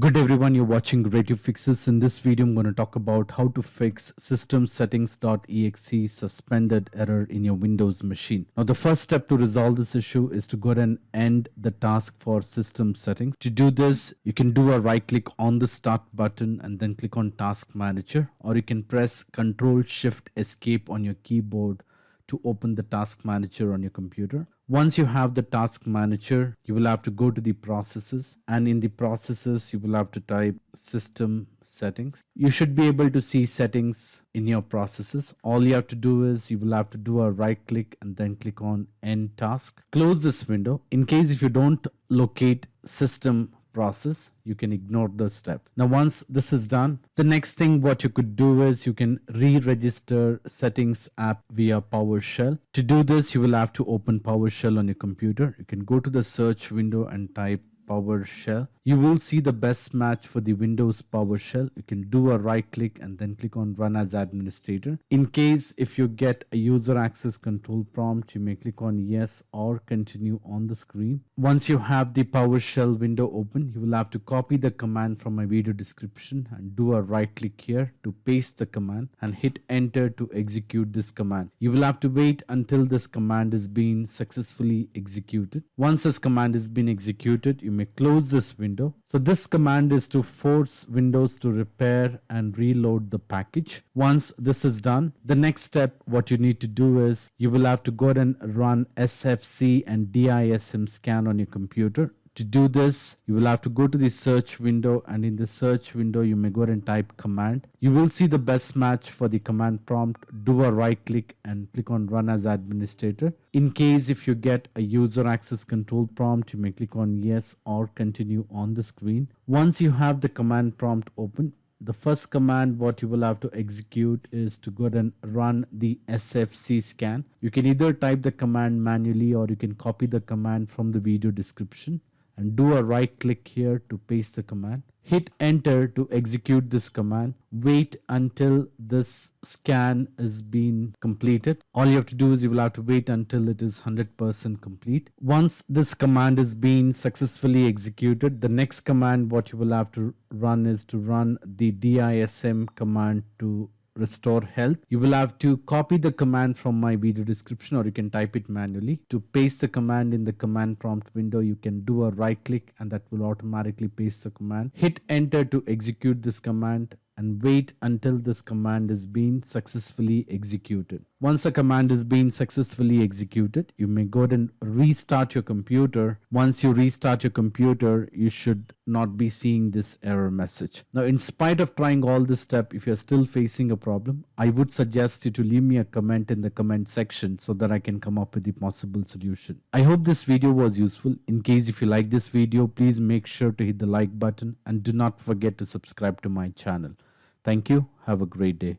Good everyone, you're watching Radio Fixes. In this video, I'm going to talk about how to fix SystemSettings.exe suspended error in your Windows machine. Now, the first step to resolve this issue is to go ahead and end the task for System Settings. To do this, you can do a right click on the Start button and then click on Task Manager, or you can press Ctrl Shift Escape on your keyboard to open the Task Manager on your computer. Once you have the Task Manager, you will have to go to the processes, and in the processes you will have to type System Settings. You should be able to see settings in your processes. All you have to do is you will have to do a right click and then click on End Task. Close this window. In case if you don't locate System process, you can ignore the step. Now once this is done, the next thing what you could do is you can re-register settings app via PowerShell. To do this, you will have to open PowerShell on your computer. You can go to the search window and type PowerShell. You will see the best match for the Windows PowerShell. You can do a right click and then click on Run as Administrator. In case if you get a user access control prompt, you may click on Yes or Continue on the screen. Once you have the PowerShell window open, you will have to copy the command from my video description and do a right click here to paste the command and hit Enter to execute this command. You will have to wait until this command is being successfully executed. Once this command has been executed, you may close this window. So this command is to force Windows to repair and reload the package. Once this is done, the next step what you need to do is you will have to go ahead and run SFC and DISM scan on your computer. To do this, you will have to go to the search window, and in the search window you may go ahead and type command. You will see the best match for the command prompt. Do a right click and click on Run as Administrator. In case if you get a user access control prompt, you may click on Yes or Continue on the screen. Once you have the command prompt open, the first command what you will have to execute is to go ahead and run the SFC scan. You can either type the command manually or you can copy the command from the video description and do a right click here to paste the command. Hit Enter to execute this command. Wait until this scan is being completed. All you have to do is you will have to wait until it is 100% complete. Once this command is being successfully executed, the next command what you will have to run is to run the DISM command to restore health. You will have to copy the command from my video description or you can type it manually. To paste the command in the command prompt window, you can do a right click and that will automatically paste the command. Hit Enter to execute this command and wait until this command is being successfully executed. Once the command is being successfully executed, you may go ahead and restart your computer. Once you restart your computer, you should not be seeing this error message. Now, in spite of trying all this step, if you're still facing a problem, I would suggest you to leave me a comment in the comment section so that I can come up with the possible solution. I hope this video was useful. In case if you like this video, please make sure to hit the like button and do not forget to subscribe to my channel. Thank you. Have a great day.